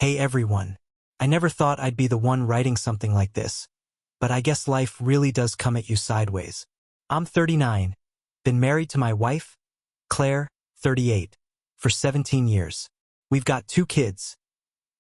Hey everyone. I never thought I'd be the one writing something like this, but I guess life really does come at you sideways. I'm 39, been married to my wife, Claire, 38, for 17 years. We've got 2 kids,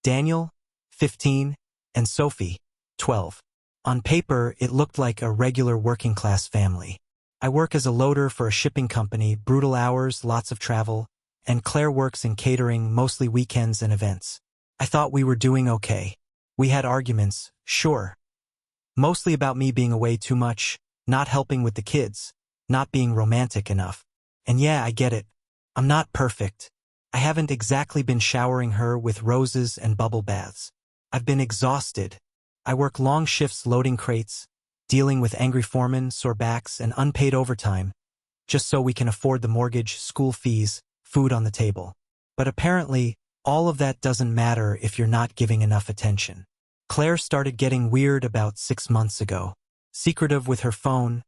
Daniel, 15, and Sophie, 12. On paper, it looked like a regular working-class family. I work as a loader for a shipping company, brutal hours, lots of travel, and Claire works in catering, mostly weekends and events. I thought we were doing okay. We had arguments, sure. Mostly about me being away too much, not helping with the kids, not being romantic enough. And yeah, I get it. I'm not perfect. I haven't exactly been showering her with roses and bubble baths. I've been exhausted. I work long shifts loading crates, dealing with angry foremen, sore backs, and unpaid overtime, just so we can afford the mortgage, school fees, food on the table. But apparently, all of that doesn't matter if you're not giving enough attention. Claire started getting weird about 6 months ago. Secretive with her phone,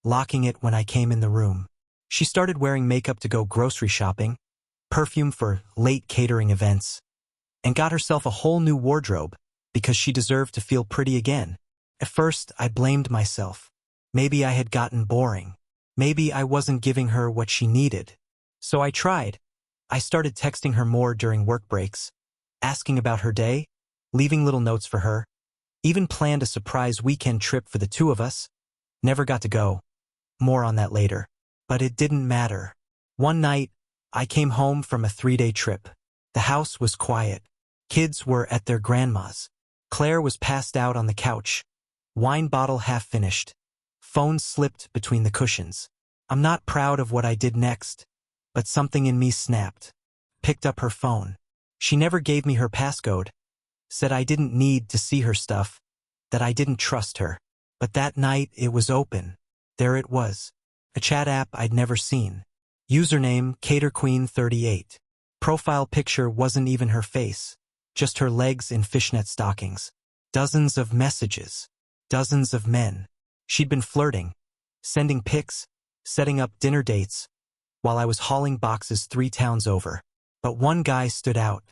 locking it when I came in the room. She started wearing makeup to go grocery shopping, perfume for late catering events, and got herself a whole new wardrobe because she deserved to feel pretty again. At first, I blamed myself. Maybe I had gotten boring. Maybe I wasn't giving her what she needed. So I tried. I started texting her more during work breaks, asking about her day, leaving little notes for her, even planned a surprise weekend trip for the 2 of us. Never got to go. More on that later. But it didn't matter. One night, I came home from a 3-day trip. The house was quiet. Kids were at their grandma's. Claire was passed out on the couch, wine bottle half finished. Phone slipped between the cushions. I'm not proud of what I did next, but something in me snapped. Picked up her phone. She never gave me her passcode. Said I didn't need to see her stuff, that I didn't trust her. But that night it was open. There it was. A chat app I'd never seen. Username CaterQueen38. Profile picture wasn't even her face, just her legs in fishnet stockings. Dozens of messages. Dozens of men. She'd been flirting, sending pics, setting up dinner dates, while I was hauling boxes 3 towns over. But one guy stood out.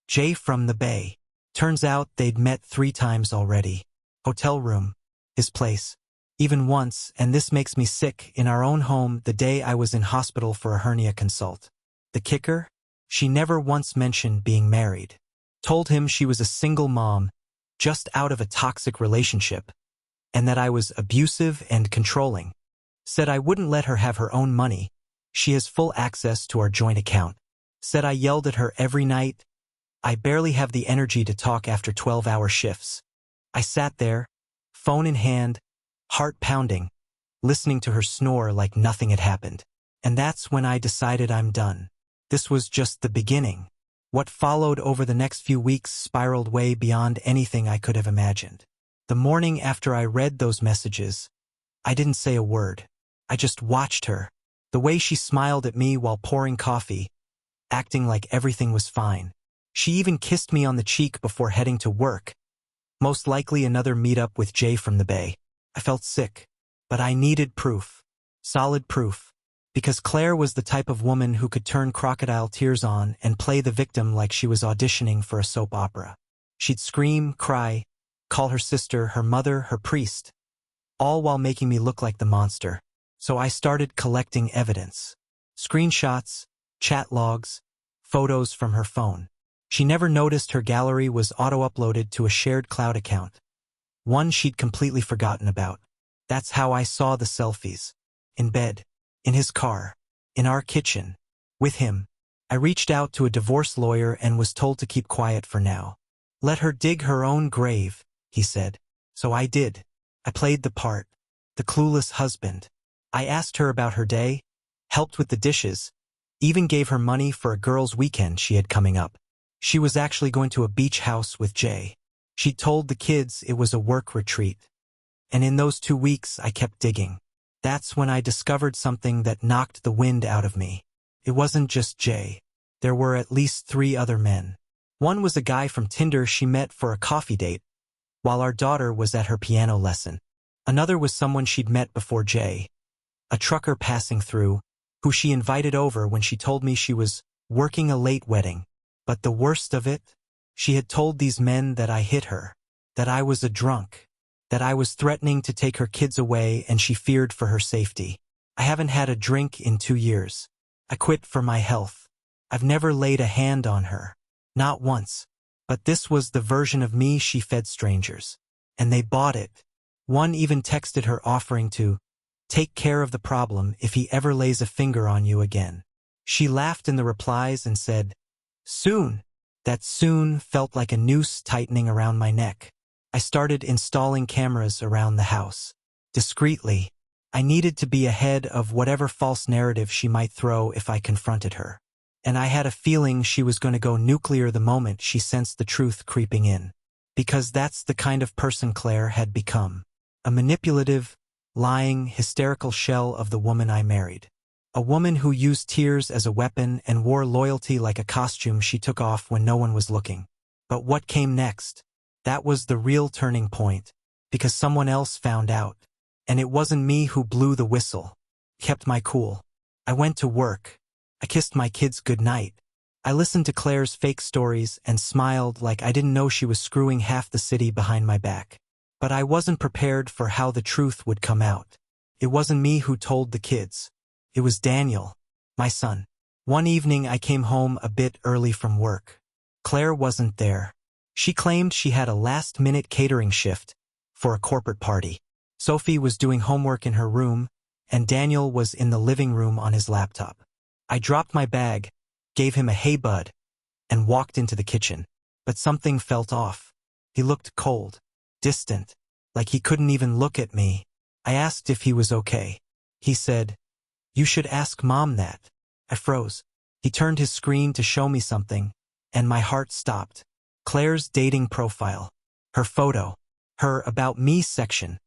Jay from the Bay. Turns out they'd met 3 times already. Hotel room. His place. Even once, and this makes me sick, in our own home the day I was in hospital for a hernia consult. The kicker? She never once mentioned being married. Told him she was a single mom, just out of a toxic relationship, and that I was abusive and controlling. Said I wouldn't let her have her own money. She has full access to our joint account. Said I yelled at her every night. I barely have the energy to talk after 12-hour shifts. I sat there, phone in hand, heart pounding, listening to her snore like nothing had happened. And that's when I decided I'm done. This was just the beginning. What followed over the next few weeks spiraled way beyond anything I could have imagined. The morning after I read those messages, I didn't say a word. I just watched her. The way she smiled at me while pouring coffee, acting like everything was fine. She even kissed me on the cheek before heading to work. Most likely another meetup with Jay from the Bay. I felt sick, but I needed proof. Solid proof. Because Claire was the type of woman who could turn crocodile tears on and play the victim like she was auditioning for a soap opera. She'd scream, cry, call her sister, her mother, her priest, all while making me look like the monster. So I started collecting evidence. Screenshots, chat logs, photos from her phone. She never noticed her gallery was auto-uploaded to a shared cloud account. One she'd completely forgotten about. That's how I saw the selfies. In bed. In his car. In our kitchen. With him. I reached out to a divorce lawyer and was told to keep quiet for now. Let her dig her own grave, he said. So I did. I played the part. The clueless husband. I asked her about her day, helped with the dishes, even gave her money for a girls' weekend she had coming up. She was actually going to a beach house with Jay. She told the kids it was a work retreat. And in those 2 weeks I kept digging. That's when I discovered something that knocked the wind out of me. It wasn't just Jay. There were at least 3 other men. One was a guy from Tinder she met for a coffee date, while our daughter was at her piano lesson. Another was someone she'd met before Jay. A trucker passing through, who she invited over when she told me she was working a late wedding. But the worst of it? She had told these men that I hit her, that I was a drunk, that I was threatening to take her kids away and she feared for her safety. I haven't had a drink in 2 years. I quit for my health. I've never laid a hand on her. Not once. But this was the version of me she fed strangers. And they bought it. One even texted her offering to take care of the problem if he ever lays a finger on you again. She laughed in the replies and said, "Soon." That soon felt like a noose tightening around my neck. I started installing cameras around the house. Discreetly. I needed to be ahead of whatever false narrative she might throw if I confronted her. And I had a feeling she was going to go nuclear the moment she sensed the truth creeping in. Because that's the kind of person Claire had become. A manipulative, lying, hysterical shell of the woman I married. A woman who used tears as a weapon and wore loyalty like a costume she took off when no one was looking. But what came next? That was the real turning point. Because someone else found out. And it wasn't me who blew the whistle. Kept my cool. I went to work. I kissed my kids goodnight. I listened to Claire's fake stories and smiled like I didn't know she was screwing half the city behind my back. But I wasn't prepared for how the truth would come out. It wasn't me who told the kids. It was Daniel, my son. One evening I came home a bit early from work. Claire wasn't there. She claimed she had a last-minute catering shift for a corporate party. Sophie was doing homework in her room, and Daniel was in the living room on his laptop. I dropped my bag, gave him a "Hey bud," and walked into the kitchen. But something felt off. He looked cold, distant, like he couldn't even look at me. I asked if he was okay. He said, "You should ask Mom that." I froze. He turned his screen to show me something, and my heart stopped. Claire's dating profile. Her photo. Her About Me section.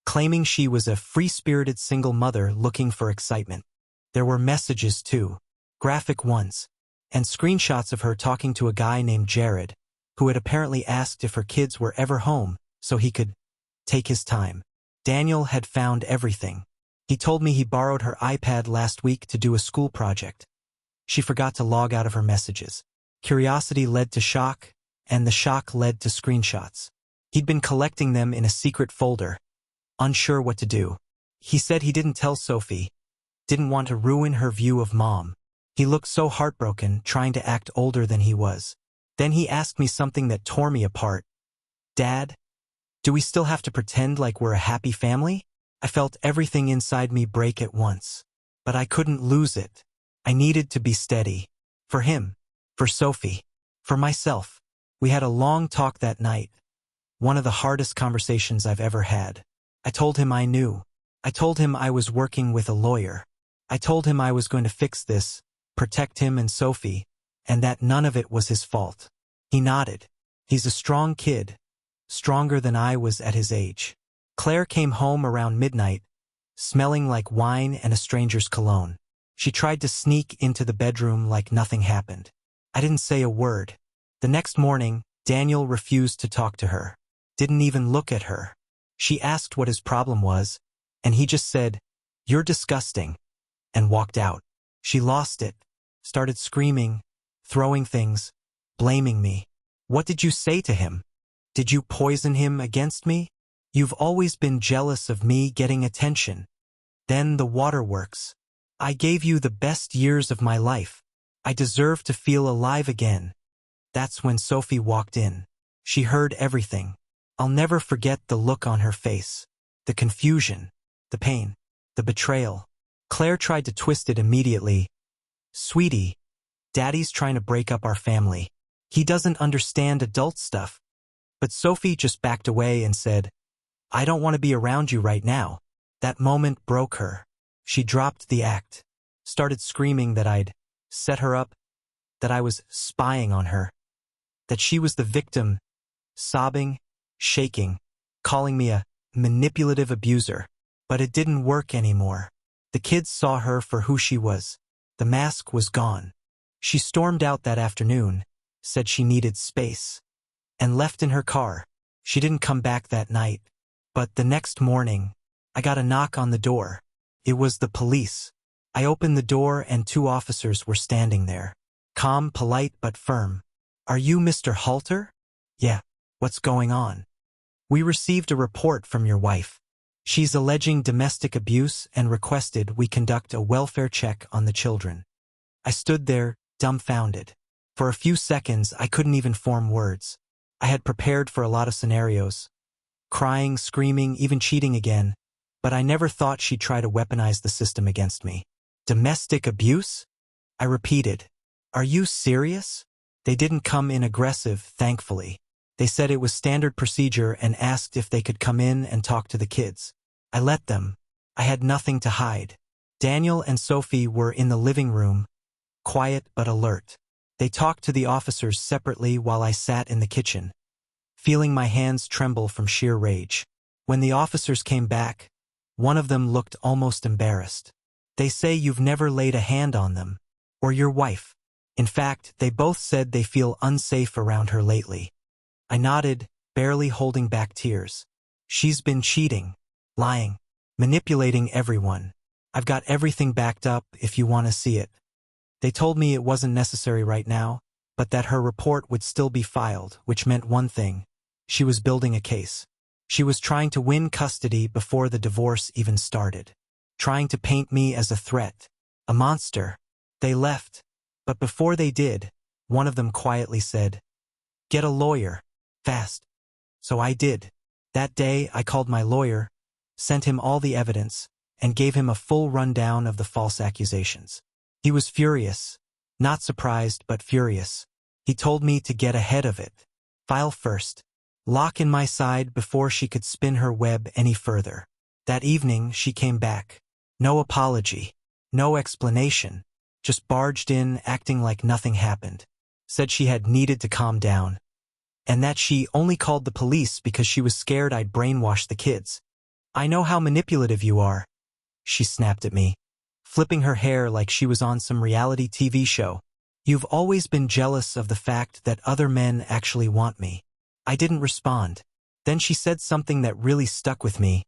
Claiming she was a free-spirited single mother looking for excitement. There were messages too, graphic ones, and screenshots of her talking to a guy named Jared, who had apparently asked if her kids were ever home so he could take his time. Daniel had found everything. He told me he borrowed her iPad last week to do a school project. She forgot to log out of her messages. Curiosity led to shock, and the shock led to screenshots. He'd been collecting them in a secret folder, unsure what to do. He said he didn't tell Sophie, didn't want to ruin her view of Mom. He looked so heartbroken, trying to act older than he was. Then he asked me something that tore me apart. "Dad, do we still have to pretend like we're a happy family?" I felt everything inside me break at once. But I couldn't lose it. I needed to be steady. For him. For Sophie. For myself. We had a long talk that night. One of the hardest conversations I've ever had. I told him I knew. I told him I was working with a lawyer. I told him I was going to fix this, protect him and Sophie, and that none of it was his fault. He nodded. He's a strong kid. Stronger than I was at his age. Claire came home around midnight, smelling like wine and a stranger's cologne. She tried to sneak into the bedroom like nothing happened. I didn't say a word. The next morning, Daniel refused to talk to her. Didn't even look at her. She asked what his problem was, and he just said, "You're disgusting," and walked out. She lost it, started screaming, throwing things, blaming me. "What did you say to him? Did you poison him against me? You've always been jealous of me getting attention. Then the waterworks. I gave you the best years of my life. I deserve to feel alive again." That's when Sophie walked in. She heard everything. I'll never forget the look on her face. The confusion. The pain. The betrayal. Claire tried to twist it immediately. "Sweetie, Daddy's trying to break up our family. He doesn't understand adult stuff." But Sophie just backed away and said, "I don't want to be around you right now." That moment broke her. She dropped the act. Started screaming that I'd set her up, that I was spying on her, that she was the victim, sobbing, shaking, calling me a manipulative abuser. But it didn't work anymore. The kids saw her for who she was. The mask was gone. She stormed out that afternoon, said she needed space, and left in her car. She didn't come back that night. But the next morning, I got a knock on the door. It was the police. I opened the door and 2 officers were standing there. Calm, polite, but firm. Are you Mr. Halter? Yeah. What's going on? We received a report from your wife. She's alleging domestic abuse and requested we conduct a welfare check on the children. I stood there, dumbfounded. For a few seconds, I couldn't even form words. I had prepared for a lot of scenarios. Crying, screaming, even cheating again. But I never thought she'd try to weaponize the system against me. Domestic abuse? I repeated. Are you serious? They didn't come in aggressive, thankfully. They said it was standard procedure and asked if they could come in and talk to the kids. I let them. I had nothing to hide. Daniel and Sophie were in the living room, quiet but alert. They talked to the officers separately while I sat in the kitchen, feeling my hands tremble from sheer rage. When the officers came back, one of them looked almost embarrassed. They say you've never laid a hand on them, or your wife. In fact, they both said they feel unsafe around her lately. I nodded, barely holding back tears. She's been cheating, lying, manipulating everyone. I've got everything backed up if you want to see it. They told me it wasn't necessary right now, but that her report would still be filed, which meant one thing. She was building a case. She was trying to win custody before the divorce even started. Trying to paint me as a threat, a monster. They left, but before they did, one of them quietly said, "Get a lawyer, fast." So I did. That day, I called my lawyer, sent him all the evidence, and gave him a full rundown of the false accusations. He was furious. Not surprised, but furious. He told me to get ahead of it. File first. Lock in my side before she could spin her web any further. That evening, she came back. No apology. No explanation. Just barged in, acting like nothing happened. Said she had needed to calm down. And that she only called the police because she was scared I'd brainwash the kids. "I know how manipulative you are," she snapped at me, flipping her hair like she was on some reality TV show. "You've always been jealous of the fact that other men actually want me." I didn't respond. Then she said something that really stuck with me.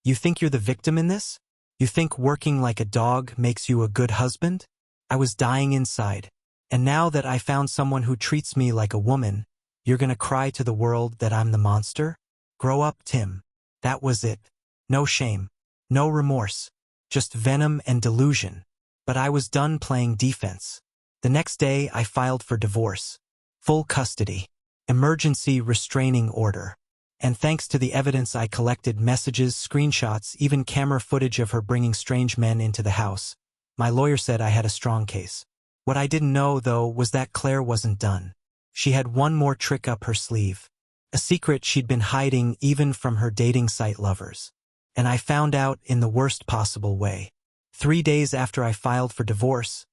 "You think you're the victim in this? You think working like a dog makes you a good husband?" I was dying inside. "And now that I found someone who treats me like a woman, you're gonna cry to the world that I'm the monster? Grow up, Tim." That was it. No shame. No remorse. Just venom and delusion. But I was done playing defense. The next day, I filed for divorce. Full custody. Emergency restraining order. And thanks to the evidence I collected, messages, screenshots, even camera footage of her bringing strange men into the house, my lawyer said I had a strong case. What I didn't know, though, was that Claire wasn't done. She had one more trick up her sleeve. A secret she'd been hiding even from her dating site lovers. And I found out in the worst possible way. 3 days after I filed for divorce,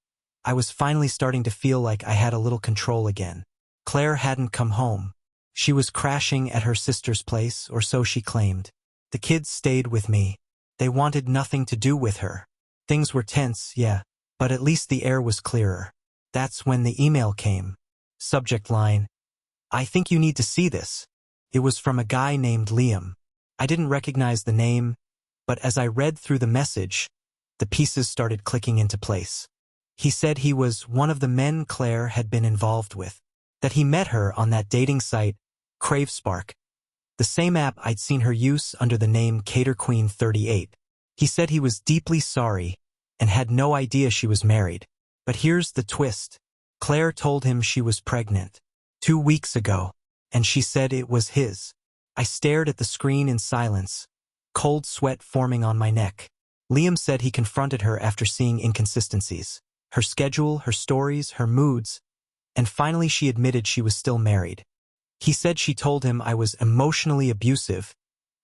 I was finally starting to feel like I had a little control again. Claire hadn't come home. She was crashing at her sister's place, or so she claimed. The kids stayed with me. They wanted nothing to do with her. Things were tense, yeah, but at least the air was clearer. That's when the email came. Subject line, "I think you need to see this." It was from a guy named Liam. I didn't recognize the name, but as I read through the message, the pieces started clicking into place. He said he was one of the men Claire had been involved with, that he met her on that dating site, CraveSpark, the same app I'd seen her use under the name CaterQueen38. He said he was deeply sorry and had no idea she was married. But here's the twist. Claire told him she was pregnant 2 weeks ago, and she said it was his. I stared at the screen in silence, cold sweat forming on my neck. Liam said he confronted her after seeing inconsistencies. Her schedule, her stories, her moods, and finally she admitted she was still married. He said she told him I was emotionally abusive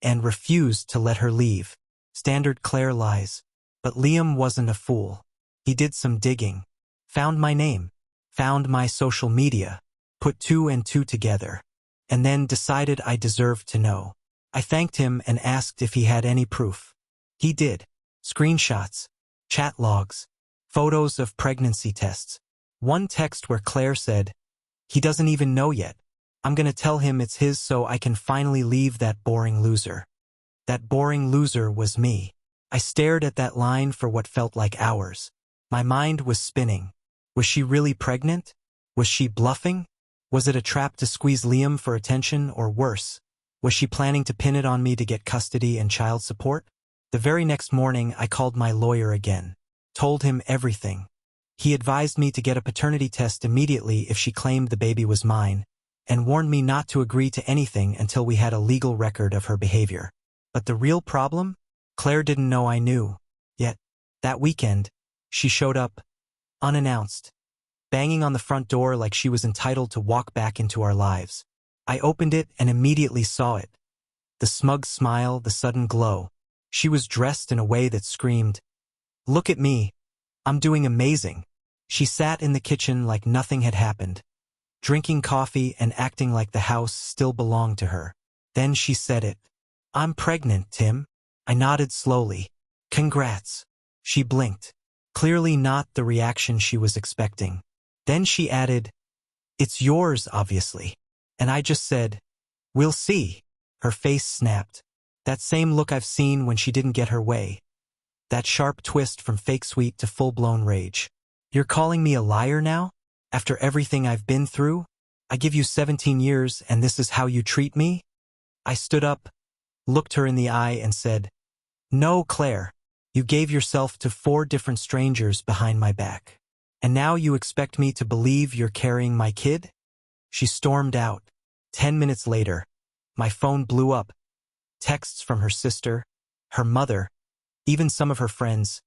and refused to let her leave. Standard Claire lies. But Liam wasn't a fool. He did some digging. Found my name. Found my social media. Put 2 and 2 together. And then decided I deserved to know. I thanked him and asked if he had any proof. He did. Screenshots. Chat logs. Photos of pregnancy tests. One text where Claire said, "He doesn't even know yet. I'm gonna tell him it's his so I can finally leave that boring loser." That boring loser was me. I stared at that line for what felt like hours. My mind was spinning. Was she really pregnant? Was she bluffing? Was it a trap to squeeze Liam for attention, or worse? Was she planning to pin it on me to get custody and child support? The very next morning, I called my lawyer again. Told him everything. He advised me to get a paternity test immediately if she claimed the baby was mine, and warned me not to agree to anything until we had a legal record of her behavior. But the real problem? Claire didn't know I knew. Yet, that weekend, she showed up, unannounced, banging on the front door like she was entitled to walk back into our lives. I opened it and immediately saw it. The smug smile, the sudden glow. She was dressed in a way that screamed, "Look at me. I'm doing amazing." She sat in the kitchen like nothing had happened, drinking coffee and acting like the house still belonged to her. Then she said it. "I'm pregnant, Tim." I nodded slowly. "Congrats." She blinked, clearly not the reaction she was expecting. Then she added, "It's yours, obviously." And I just said, "We'll see." Her face snapped. That same look I've seen when she didn't get her way. That sharp twist from fake sweet to full-blown rage. "You're calling me a liar now? After everything I've been through? I give you 17 years and this is how you treat me?" I stood up, looked her in the eye and said, "No, Claire. You gave yourself to 4 different strangers behind my back. And now you expect me to believe you're carrying my kid?" She stormed out. 10 minutes later, my phone blew up. Texts from her sister, her mother, even some of her friends.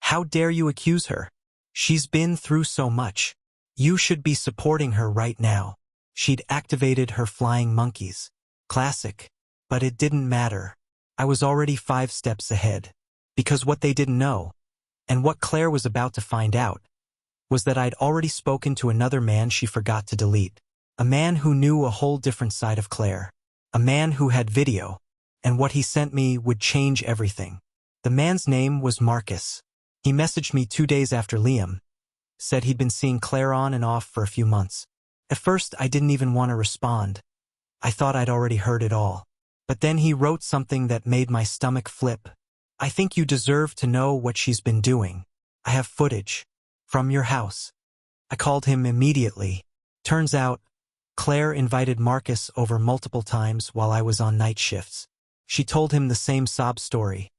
"How dare you accuse her? She's been through so much. You should be supporting her right now." She'd activated her flying monkeys. Classic. But it didn't matter. I was already 5 steps ahead. Because what they didn't know, and what Claire was about to find out, was that I'd already spoken to another man she forgot to delete. A man who knew a whole different side of Claire. A man who had video, and what he sent me would change everything. The man's name was Marcus. He messaged me 2 days after Liam. Said he'd been seeing Claire on and off for a few months. At first, I didn't even want to respond. I thought I'd already heard it all. But then he wrote something that made my stomach flip. "I think you deserve to know what she's been doing. I have footage. From your house." I called him immediately. Turns out, Claire invited Marcus over multiple times while I was on night shifts. She told him the same sob story.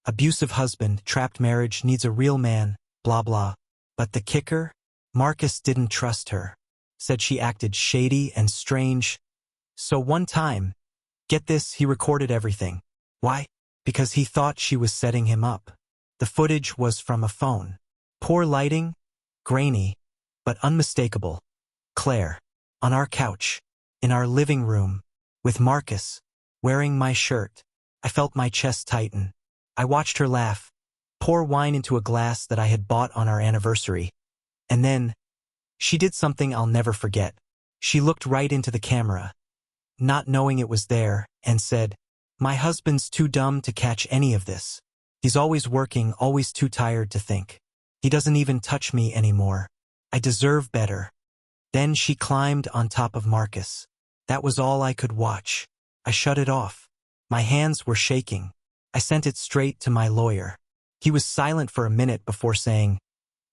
Abusive husband, trapped marriage, needs a real man, blah blah. But the kicker? Marcus didn't trust her. Said she acted shady and strange. So one time, get this, he recorded everything. Why? Because he thought she was setting him up. The footage was from a phone. Poor lighting, grainy, but unmistakable. Claire, on our couch, in our living room, with Marcus, wearing my shirt. I felt my chest tighten. I watched her laugh, pour wine into a glass that I had bought on our anniversary. And then, she did something I'll never forget. She looked right into the camera, not knowing it was there, and said, "My husband's too dumb to catch any of this. He's always working, always too tired to think. He doesn't even touch me anymore. I deserve better." Then she climbed on top of Marcus. That was all I could watch. I shut it off. My hands were shaking. I sent it straight to my lawyer. He was silent for a minute before saying,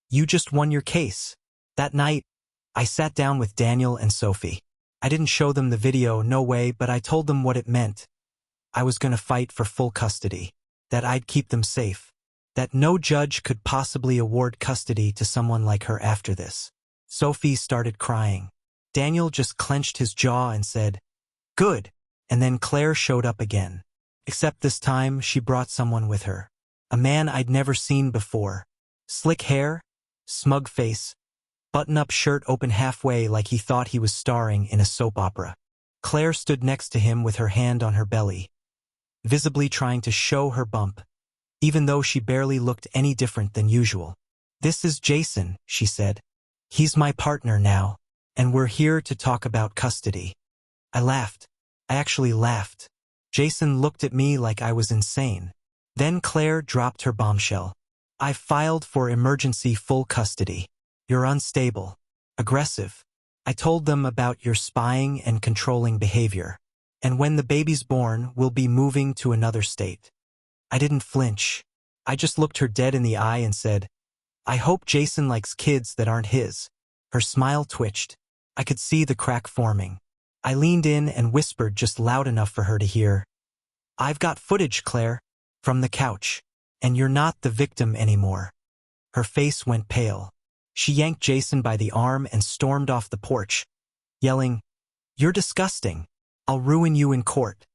"You just won your case." That night, I sat down with Daniel and Sophie. I didn't show them the video, no way, but I told them what it meant. I was going to fight for full custody, that I'd keep them safe, that no judge could possibly award custody to someone like her after this. Sophie started crying. Daniel just clenched his jaw and said, "Good." And then Claire showed up again. Except this time, she brought someone with her. A man I'd never seen before. Slick hair, smug face, button-up shirt open halfway like he thought he was starring in a soap opera. Claire stood next to him with her hand on her belly, visibly trying to show her bump, even though she barely looked any different than usual. "This is Jason," she said. "He's my partner now, and we're here to talk about custody." I laughed. I actually laughed. Jason looked at me like I was insane. Then Claire dropped her bombshell. "I filed for emergency full custody. You're unstable, aggressive. I told them about your spying and controlling behavior. And when the baby's born, we'll be moving to another state." I didn't flinch. I just looked her dead in the eye and said, "I hope Jason likes kids that aren't his." Her smile twitched. I could see the crack forming. I leaned in and whispered just loud enough for her to hear. "I've got footage, Claire, from the couch, and you're not the victim anymore." Her face went pale. She yanked Jason by the arm and stormed off the porch, yelling, "You're disgusting. I'll ruin you in court."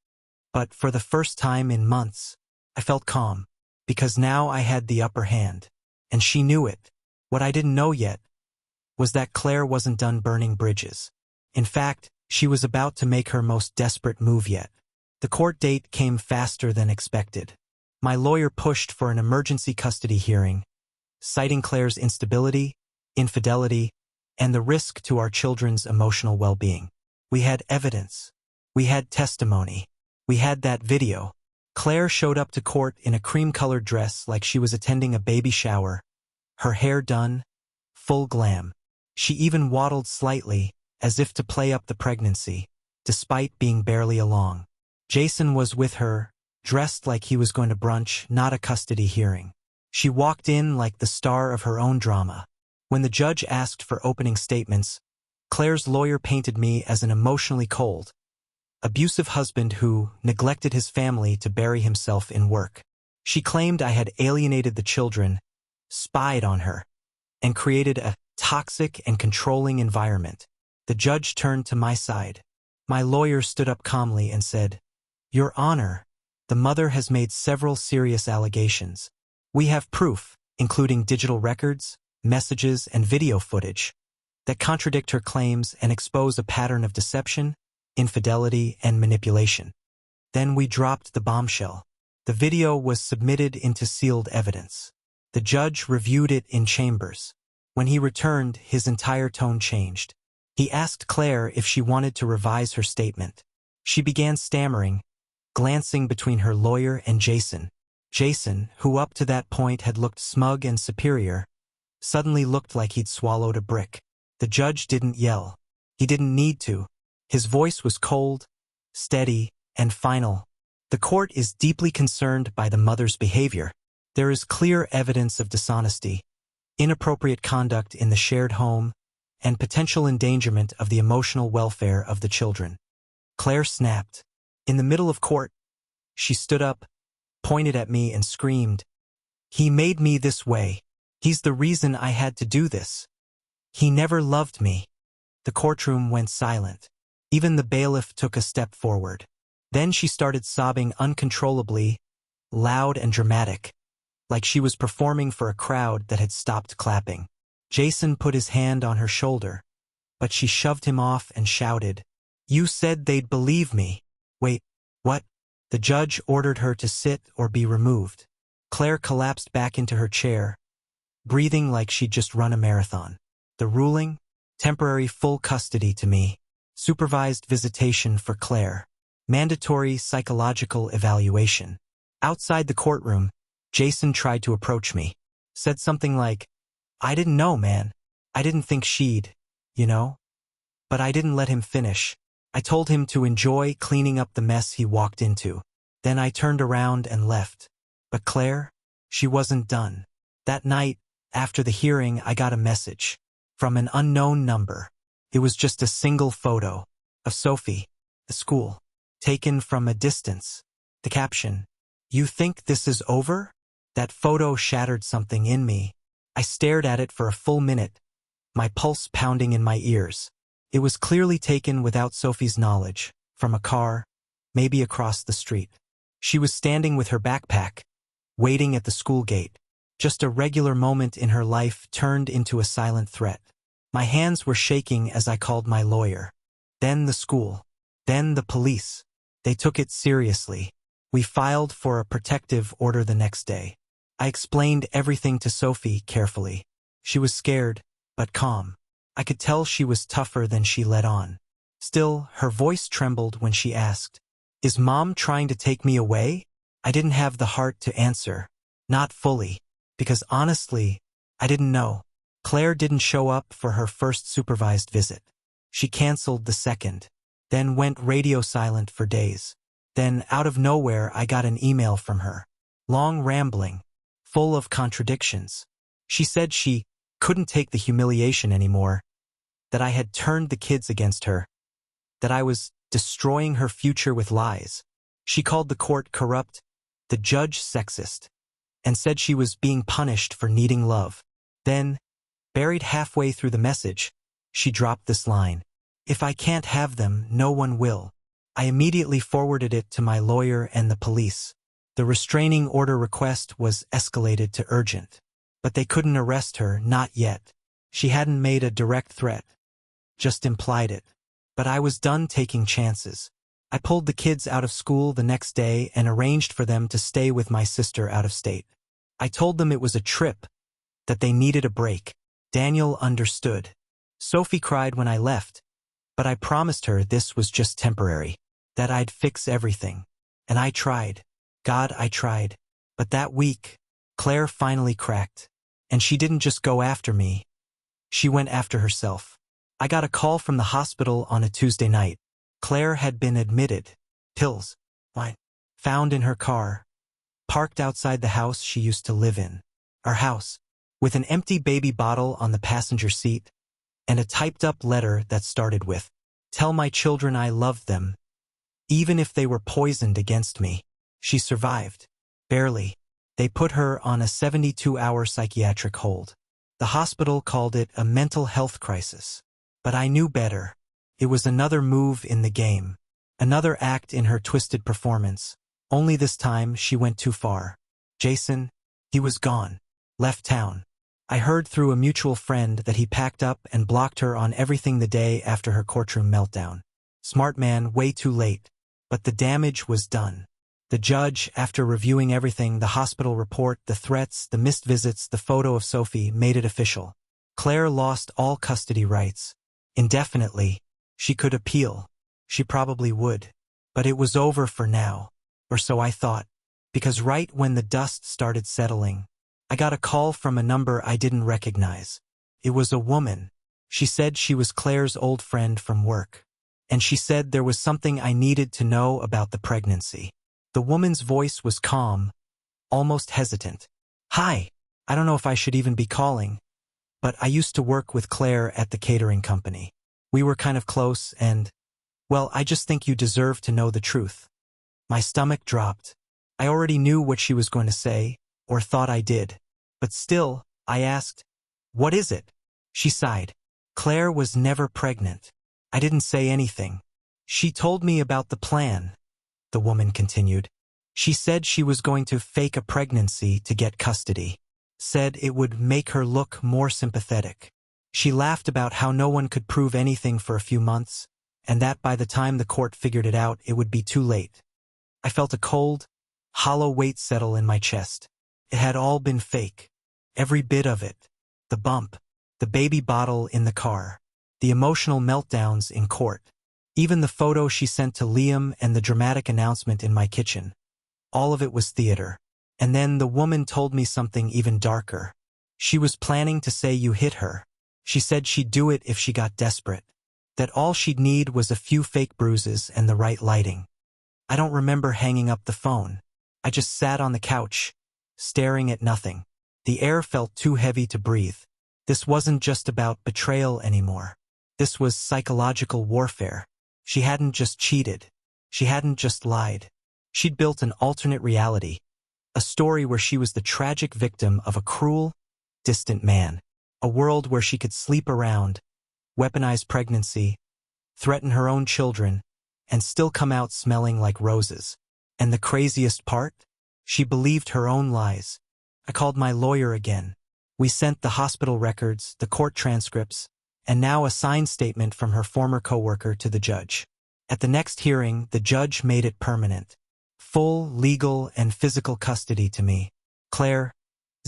But for the first time in months, I felt calm, because now I had the upper hand, and she knew it. What I didn't know yet was that Claire wasn't done burning bridges. In fact, she was about to make her most desperate move yet. The court date came faster than expected. My lawyer pushed for an emergency custody hearing, citing Claire's instability, infidelity, and the risk to our children's emotional well-being. We had evidence. We had testimony. We had that video. Claire showed up to court in a cream-colored dress like she was attending a baby shower, her hair done, full glam. She even waddled slightly, as if to play up the pregnancy, despite being barely along. Jason was with her, dressed like he was going to brunch, not a custody hearing. She walked in like the star of her own drama. When the judge asked for opening statements, Claire's lawyer painted me as an emotionally cold, abusive husband who neglected his family to bury himself in work. She claimed I had alienated the children, spied on her, and created a toxic and controlling environment. The judge turned to my side. My lawyer stood up calmly and said, "Your Honor, the mother has made several serious allegations. We have proof, including digital records, messages, and video footage, that contradict her claims and expose a pattern of deception, infidelity, and manipulation." Then we dropped the bombshell. The video was submitted into sealed evidence. The judge reviewed it in chambers. When he returned, his entire tone changed. He asked Claire if she wanted to revise her statement. She began stammering, glancing between her lawyer and Jason. Jason, who up to that point had looked smug and superior, suddenly looked like he'd swallowed a brick. The judge didn't yell. He didn't need to. His voice was cold, steady, and final. "The court is deeply concerned by the mother's behavior. There is clear evidence of dishonesty, inappropriate conduct in the shared home, and potential endangerment of the emotional welfare of the children." Claire snapped. In the middle of court, she stood up, pointed at me, and screamed, "He made me this way. He's the reason I had to do this. He never loved me." The courtroom went silent. Even the bailiff took a step forward. Then she started sobbing uncontrollably, loud and dramatic, like she was performing for a crowd that had stopped clapping. Jason put his hand on her shoulder, but she shoved him off and shouted, "You said they'd believe me." "Wait, what?" The judge ordered her to sit or be removed. Claire collapsed back into her chair, breathing like she'd just run a marathon. The ruling? Temporary full custody to me. Supervised visitation for Claire. Mandatory psychological evaluation. Outside the courtroom, Jason tried to approach me. Said something like, "I didn't know, man. I didn't think she'd, you know?" But I didn't let him finish. I told him to enjoy cleaning up the mess he walked into. Then I turned around and left. But Claire, she wasn't done. That night, after the hearing, I got a message from an unknown number. It was just a single photo of Sophie, the school, taken from a distance. The caption, "You think this is over?" That photo shattered something in me. I stared at it for a full minute, my pulse pounding in my ears. It was clearly taken without Sophie's knowledge, from a car, maybe across the street. She was standing with her backpack, waiting at the school gate. Just a regular moment in her life turned into a silent threat. My hands were shaking as I called my lawyer. Then the school. Then the police. They took it seriously. We filed for a protective order the next day. I explained everything to Sophie carefully. She was scared, but calm. I could tell she was tougher than she let on. Still, her voice trembled when she asked, "Is Mom trying to take me away?" I didn't have the heart to answer. Not fully. Because honestly, I didn't know. Claire didn't show up for her first supervised visit. She canceled the second, then went radio silent for days. Then, out of nowhere, I got an email from her. Long, rambling, full of contradictions. She said she couldn't take the humiliation anymore, that I had turned the kids against her, that I was destroying her future with lies. She called the court corrupt, the judge sexist, and said she was being punished for needing love. Then, buried halfway through the message, she dropped this line: "If I can't have them, no one will." I immediately forwarded it to my lawyer and the police. The restraining order request was escalated to urgent. But they couldn't arrest her, not yet. She hadn't made a direct threat, just implied it. But I was done taking chances. I pulled the kids out of school the next day and arranged for them to stay with my sister out of state. I told them it was a trip, that they needed a break. Daniel understood. Sophie cried when I left, but I promised her this was just temporary, that I'd fix everything. And I tried. God, I tried. But that week, Claire finally cracked. And she didn't just go after me. She went after herself. I got a call from the hospital on a Tuesday night. Claire had been admitted. Pills, wine, found in her car, parked outside the house she used to live in. Our house, with an empty baby bottle on the passenger seat, and a typed-up letter that started with, "Tell my children I love them, even if they were poisoned against me." She survived. Barely. They put her on a 72-hour psychiatric hold. The hospital called it a mental health crisis. But I knew better. It was another move in the game. Another act in her twisted performance. Only this time she went too far. Jason, he was gone. Left town. I heard through a mutual friend that he packed up and blocked her on everything the day after her courtroom meltdown. Smart man, way too late. But the damage was done. The judge, after reviewing everything, the hospital report, the threats, the missed visits, the photo of Sophie, made it official. Claire lost all custody rights. Indefinitely. She could appeal. She probably would. But it was over for now. Or so I thought. Because right when the dust started settling, I got a call from a number I didn't recognize. It was a woman. She said she was Claire's old friend from work. And she said there was something I needed to know about the pregnancy. The woman's voice was calm, almost hesitant. "Hi, I don't know if I should even be calling, but I used to work with Claire at the catering company. We were kind of close and, well, I just think you deserve to know the truth." My stomach dropped. I already knew what she was going to say, or thought I did. But still, I asked, "What is it?" She sighed. "Claire was never pregnant." I didn't say anything. "She told me about the plan," the woman continued. "She said she was going to fake a pregnancy to get custody. Said it would make her look more sympathetic. She laughed about how no one could prove anything for a few months, and that by the time the court figured it out, it would be too late." I felt a cold, hollow weight settle in my chest. It had all been fake. Every bit of it. The bump, the baby bottle in the car, the emotional meltdowns in court. Even the photo she sent to Liam and the dramatic announcement in my kitchen. All of it was theater. And then the woman told me something even darker. She was planning to say you hit her. She said she'd do it if she got desperate. That all she'd need was a few fake bruises and the right lighting. I don't remember hanging up the phone. I just sat on the couch, staring at nothing. The air felt too heavy to breathe. This wasn't just about betrayal anymore. This was psychological warfare. She hadn't just cheated. She hadn't just lied. She'd built an alternate reality. A story where she was the tragic victim of a cruel, distant man. A world where she could sleep around, weaponize pregnancy, threaten her own children, and still come out smelling like roses. And the craziest part? She believed her own lies. I called my lawyer again. We sent the hospital records, the court transcripts, and now a signed statement from her former coworker to the judge. At the next hearing, the judge made it permanent. Full legal and physical custody to me. Claire,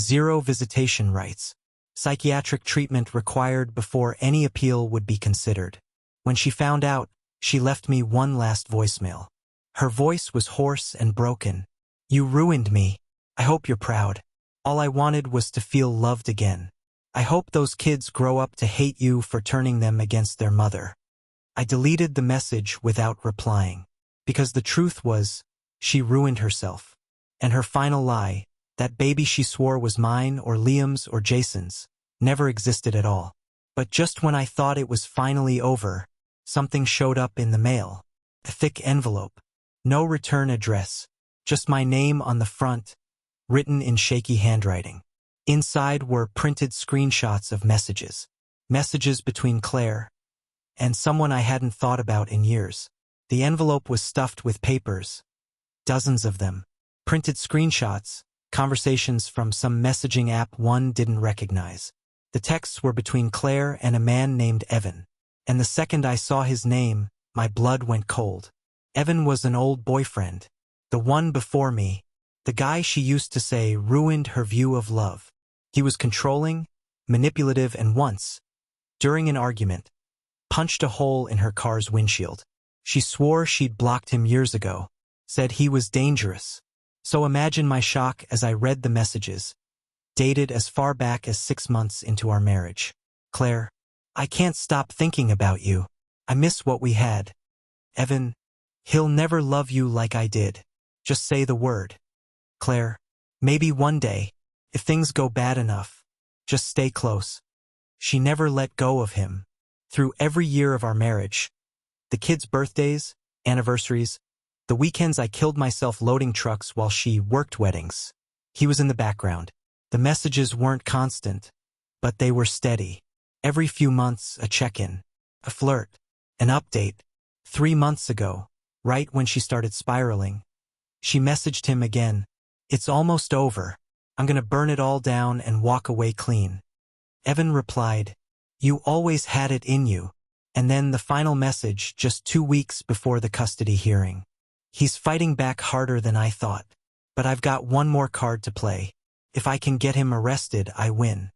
0 visitation rights. Psychiatric treatment required before any appeal would be considered. When she found out, she left me one last voicemail. Her voice was hoarse and broken. "You ruined me. I hope you're proud. All I wanted was to feel loved again. I hope those kids grow up to hate you for turning them against their mother." I deleted the message without replying. Because the truth was, she ruined herself. And her final lie, that baby she swore was mine or Liam's or Jason's, never existed at all. But just when I thought it was finally over, something showed up in the mail. A thick envelope. No return address. Just my name on the front, written in shaky handwriting. Inside were printed screenshots of messages. Messages between Claire and someone I hadn't thought about in years. The envelope was stuffed with papers. Dozens of them. Printed screenshots, conversations from some messaging app one didn't recognize. The texts were between Claire and a man named Evan. And the second I saw his name, my blood went cold. Evan was an old boyfriend. The one before me. The guy she used to say ruined her view of love. He was controlling, manipulative, and once, during an argument, punched a hole in her car's windshield. She swore she'd blocked him years ago, said he was dangerous. So imagine my shock as I read the messages, dated as far back as 6 months into our marriage. Claire, I can't stop thinking about you. I miss what we had. Evan, he'll never love you like I did. Just say the word. Claire, maybe one day, if things go bad enough, just stay close. She never let go of him. Through every year of our marriage. The kids' birthdays, anniversaries, the weekends I killed myself loading trucks while she worked weddings. He was in the background. The messages weren't constant, but they were steady. Every few months, a check-in, a flirt, an update. 3 months ago, right when she started spiraling, she messaged him again. It's almost over. I'm gonna burn it all down and walk away clean. Evan replied, you always had it in you. And then the final message just 2 weeks before the custody hearing. He's fighting back harder than I thought. But I've got one more card to play. If I can get him arrested, I win.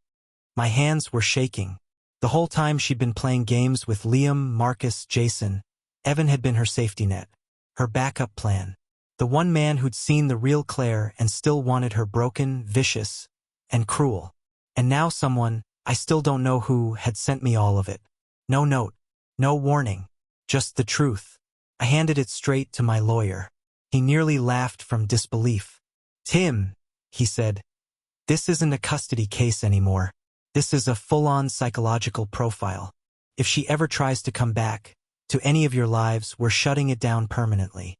My hands were shaking. The whole time she'd been playing games with Liam, Marcus, Jason. Evan had been her safety net. Her backup plan. The one man who'd seen the real Claire and still wanted her broken, vicious, and cruel. And now someone, I still don't know who, had sent me all of it. No note. No warning. Just the truth. I handed it straight to my lawyer. He nearly laughed from disbelief. Tim, he said, this isn't a custody case anymore. This is a full-on psychological profile. If she ever tries to come back to any of your lives, we're shutting it down permanently.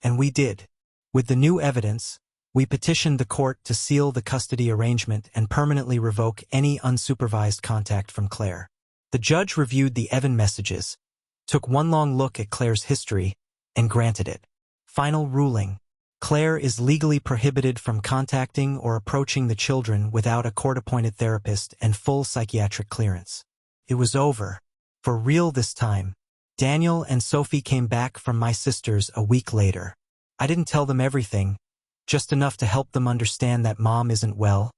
And we did. With the new evidence, we petitioned the court to seal the custody arrangement and permanently revoke any unsupervised contact from Claire. The judge reviewed the Evan messages, took one long look at Claire's history, and granted it. Final ruling. Claire is legally prohibited from contacting or approaching the children without a court-appointed therapist and full psychiatric clearance. It was over. For real this time. Daniel and Sophie came back from my sister's a week later. I didn't tell them everything, just enough to help them understand that Mom isn't well,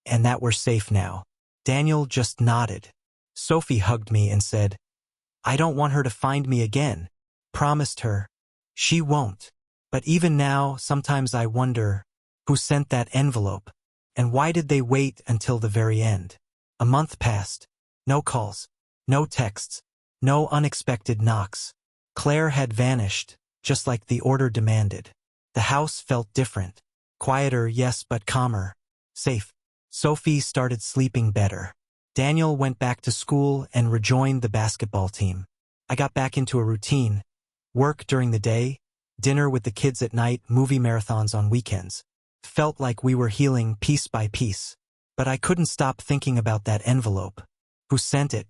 and that we're safe now. Daniel just nodded. Sophie hugged me and said, I don't want her to find me again. Promised her. She won't. But even now, sometimes I wonder, who sent that envelope? And why did they wait until the very end? A month passed. No calls. No texts. No unexpected knocks. Claire had vanished, just like the order demanded. The house felt different. Quieter, yes, but calmer. Safe. Sophie started sleeping better. Daniel went back to school and rejoined the basketball team. I got back into a routine. Work during the day, dinner with the kids at night, movie marathons on weekends. Felt like we were healing piece by piece. But I couldn't stop thinking about that envelope. Who sent it?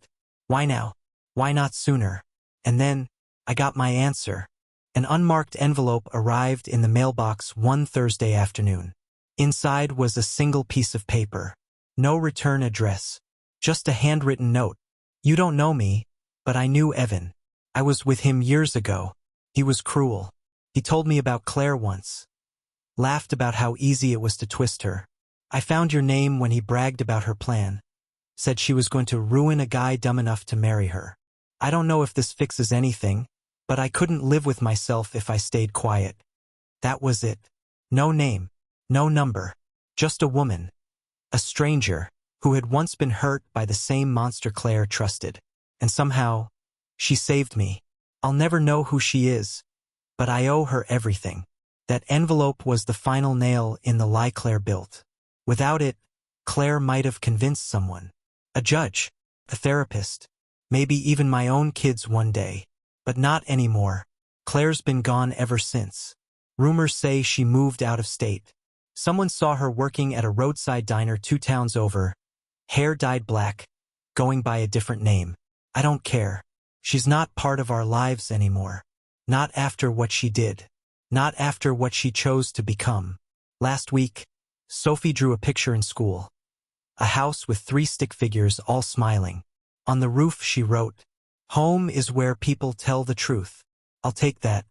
Why now? Why not sooner? And then, I got my answer. An unmarked envelope arrived in the mailbox one Thursday afternoon. Inside was a single piece of paper. No return address. Just a handwritten note. You don't know me, but I knew Evan. I was with him years ago. He was cruel. He told me about Claire once. Laughed about how easy it was to twist her. I found your name when he bragged about her plan. Said she was going to ruin a guy dumb enough to marry her. I don't know if this fixes anything, but I couldn't live with myself if I stayed quiet. That was it. No name. No number. Just a woman. A stranger, who had once been hurt by the same monster Claire trusted. And somehow, she saved me. I'll never know who she is, but I owe her everything. That envelope was the final nail in the lie Claire built. Without it, Claire might have convinced someone. A judge. a therapist, maybe even my own kids one day. But not anymore. Claire's been gone ever since. Rumors say she moved out of state. Someone saw her working at a roadside diner 2 towns over. Hair dyed black, going by a different name. I don't care. She's not part of our lives anymore. Not after what she did. Not after what she chose to become. Last week, Sophie drew a picture in school. A house with 3 stick figures all smiling. On the roof she wrote, "Home is where people tell the truth." I'll take that.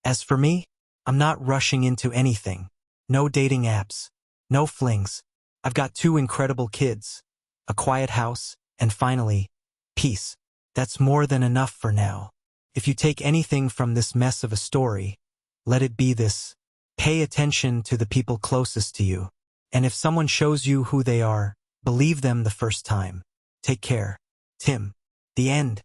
As for me, I'm not rushing into anything. No dating apps. No flings. I've got 2 incredible kids. A quiet house, and finally, peace. That's more than enough for now. If you take anything from this mess of a story, let it be this. Pay attention to the people closest to you. And if someone shows you who they are, believe them the first time. Take care. Tim. The end.